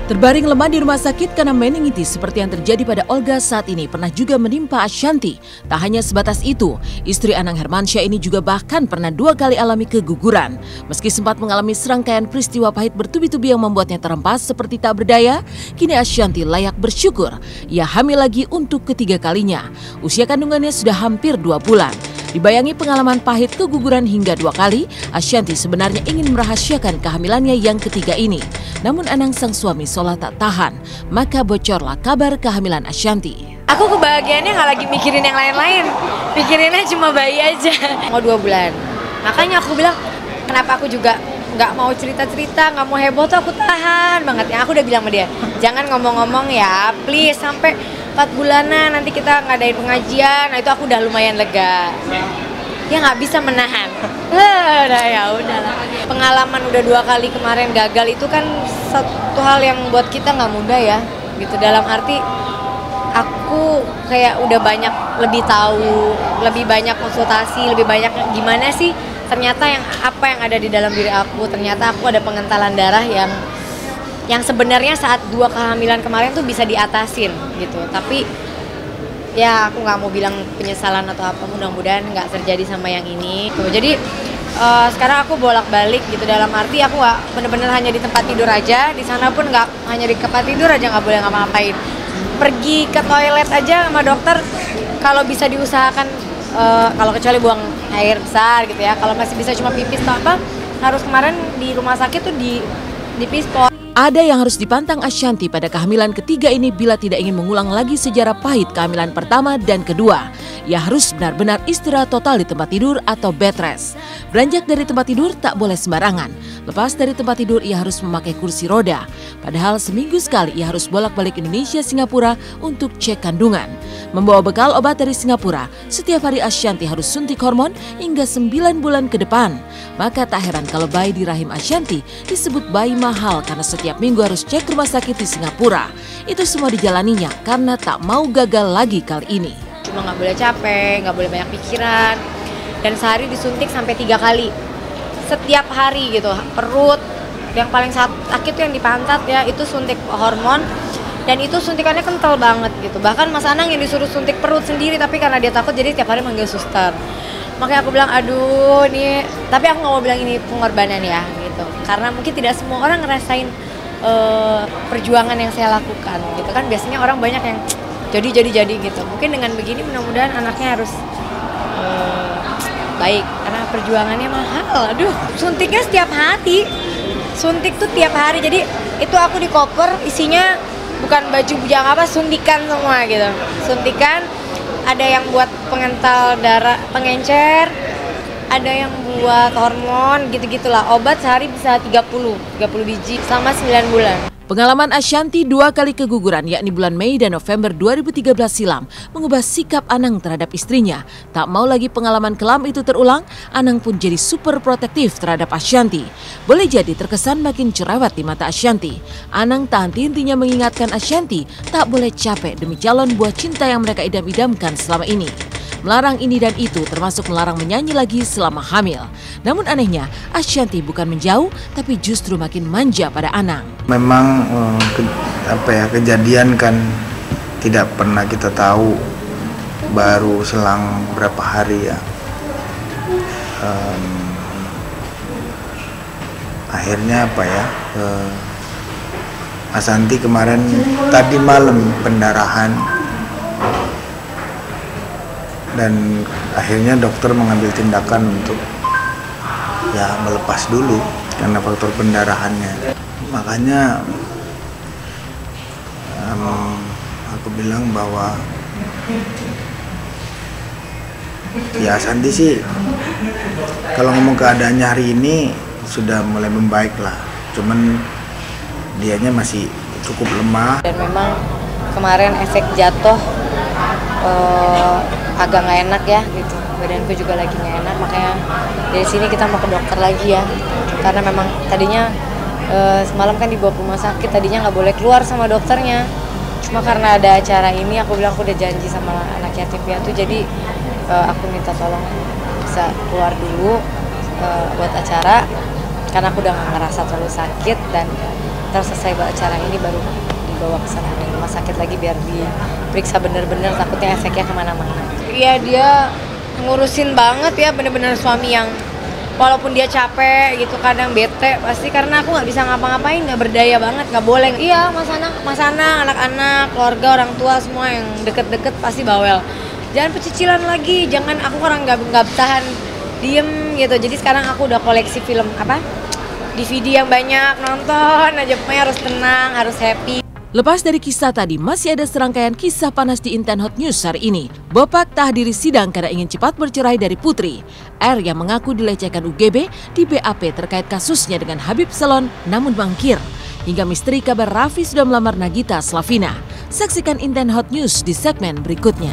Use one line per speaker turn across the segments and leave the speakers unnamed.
Terbaring lemah di rumah sakit karena meningitis seperti yang terjadi pada Olga saat ini pernah juga menimpa Ashanti. Tak hanya sebatas itu, istri Anang Hermansyah ini juga bahkan pernah 2 kali alami keguguran. Meski sempat mengalami serangkaian peristiwa pahit bertubi-tubi yang membuatnya terhempas seperti tak berdaya, kini Ashanti layak bersyukur. Ia hamil lagi untuk ketiga kalinya. Usia kandungannya sudah hampir 2 bulan. Dibayangi pengalaman pahit keguguran hingga 2 kali, Ashanti sebenarnya ingin merahasiakan kehamilannya yang ketiga ini. Namun Anang sang suami seolah tak tahan, maka bocorlah kabar kehamilan Ashanti.
Aku kebahagiaannya nggak lagi mikirin yang lain-lain, mikirinnya cuma bayi aja. Mau 2 bulan, makanya aku bilang kenapa aku juga nggak mau cerita-cerita, nggak mau heboh tuh aku tahan banget. Ya aku udah bilang sama dia, jangan ngomong-ngomong ya, please sampai 4 bulanan nanti kita ngadain pengajian. Nah itu aku udah lumayan lega. Dia nggak bisa menahan. Udah ya udahlah. Pengalaman udah 2 kali kemarin gagal itu kan satu hal yang buat kita nggak mudah ya. Gitu dalam arti aku kayak udah banyak lebih tahu, lebih banyak konsultasi, lebih banyak gimana sih ternyata apa yang ada di dalam diri aku. Ternyata aku ada pengentalan darah yang sebenarnya saat 2 kehamilan kemarin tuh bisa diatasin gitu. Tapi ya aku nggak mau bilang penyesalan atau apa, mudah-mudahan nggak terjadi sama yang ini. Tuh, jadi sekarang aku bolak-balik gitu dalam arti aku nggak bener-bener hanya di tempat tidur aja. Di sana pun nggak hanya di tempat tidur aja, nggak boleh ngapa-ngapain. Pergi ke toilet aja sama dokter kalau bisa diusahakan, kalau kecuali buang air besar gitu ya. Kalau masih bisa cuma pipis atau apa, harus kemarin di rumah sakit tuh di pispor.
Ada yang harus dipantang Ashanti pada kehamilan ketiga ini bila tidak ingin mengulang lagi sejarah pahit kehamilan pertama dan kedua. Ia harus benar-benar istirahat total di tempat tidur atau bed rest. Beranjak dari tempat tidur tak boleh sembarangan. Lepas dari tempat tidur ia harus memakai kursi roda. Padahal seminggu sekali ia harus bolak-balik Indonesia Singapura untuk cek kandungan. Membawa bekal obat dari Singapura, setiap hari Ashanti harus suntik hormon hingga 9 bulan ke depan. Maka tak heran kalau bayi di rahim Ashanti disebut bayi mahal karena setiap minggu harus cek rumah sakit di Singapura. Itu semua dijalaninya karena tak mau gagal lagi kali ini.
Cuma nggak boleh capek, nggak boleh banyak pikiran. Dan sehari disuntik sampai 3 kali. Setiap hari gitu, perut yang paling sakit tuh yang di pantat ya, itu suntik hormon. Dan itu suntikannya kental banget gitu. Bahkan Mas Anang yang disuruh suntik perut sendiri, tapi karena dia takut jadi tiap hari manggil suster. Makanya aku bilang aduh nih, tapi aku nggak mau bilang ini pengorbanan ya gitu. Karena mungkin tidak semua orang ngerasain perjuangan yang saya lakukan gitu kan. Biasanya orang banyak yang jadi gitu. Mungkin dengan begini mudah-mudahan anaknya harus baik karena perjuangannya mahal. Aduh, suntiknya setiap hari. Suntik tuh tiap hari. Jadi itu aku di koper isinya bukan baju bujang apa, suntikan semua gitu. Suntikan, ada yang buat pengental darah, pengencer, ada yang buat hormon, gitu-gitulah. Obat sehari bisa 30 biji selama 9 bulan.
Pengalaman Ashanti 2 kali keguguran yakni bulan Mei dan November 2013 silam mengubah sikap Anang terhadap istrinya. Tak mau lagi pengalaman kelam itu terulang, Anang pun jadi super protektif terhadap Ashanti. Boleh jadi terkesan makin cerewet di mata Ashanti. Anang tak henti-hentinya mengingatkan Ashanti tak boleh capek demi calon buah cinta yang mereka idam-idamkan selama ini. Melarang ini dan itu termasuk melarang menyanyi lagi selama hamil. Namun anehnya, Ashanti bukan menjauh tapi justru makin manja pada Anang.
Memang kejadian kan tidak pernah kita tahu, baru selang berapa hari ya. Akhirnya Ashanti kemarin tadi malam pendarahan. Dan akhirnya dokter mengambil tindakan untuk ya melepas dulu karena faktor pendarahannya. Makanya aku bilang bahwa ya Ashanti sih kalau ngomong keadaannya hari ini sudah mulai membaik lah. Cuman dianya masih cukup lemah.
Dan memang kemarin efek jatuh agak nggak enak ya gitu, badanku juga lagi nggak enak, makanya dari sini kita mau ke dokter lagi ya, karena memang tadinya semalam kan dibawa ke rumah sakit, tadinya nggak boleh keluar sama dokternya, cuma karena ada acara ini aku bilang aku udah janji sama anak yatim piatu, jadi aku minta tolong bisa keluar dulu buat acara, karena aku udah nggak ngerasa terlalu sakit dan ntar selesai acara ini baru dibawa ke sana di rumah sakit lagi biar diperiksa bener-bener, takutnya efeknya kemana-mana. Iya, dia ngurusin banget ya, bener-bener suami yang walaupun dia capek gitu, kadang bete pasti karena aku nggak bisa ngapa-ngapain, nggak berdaya banget, nggak boleh. Iya, Mas Anang, anak-anak, keluarga, orang tua semua yang deket-deket pasti bawel. Jangan pecicilan lagi, jangan, aku orang nggak tahan diem gitu. Jadi sekarang aku udah koleksi film DVD yang banyak, nonton aja, pokoknya harus tenang, harus happy.
Lepas dari kisah tadi, masih ada serangkaian kisah panas di Inten Hot News hari ini. Bopak tak hadiri sidang karena ingin cepat bercerai dari Putri. R yang mengaku dilecehkan UGB di BAP terkait kasusnya dengan Habib Salon namun mangkir. Hingga misteri kabar Raffi sudah melamar Nagita Slavina. Saksikan Inten Hot News di segmen berikutnya.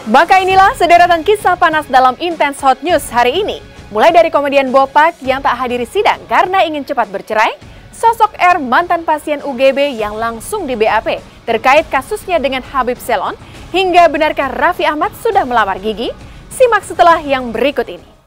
Maka inilah sederetan kisah panas dalam Intense Hot News hari ini. Mulai dari komedian Bopak yang tak hadiri sidang karena ingin cepat bercerai, sosok R mantan pasien UGB yang langsung di BAP terkait kasusnya dengan Habib Salon, hingga benarkah Raffi Ahmad sudah melamar Gigi? Simak setelah yang berikut ini.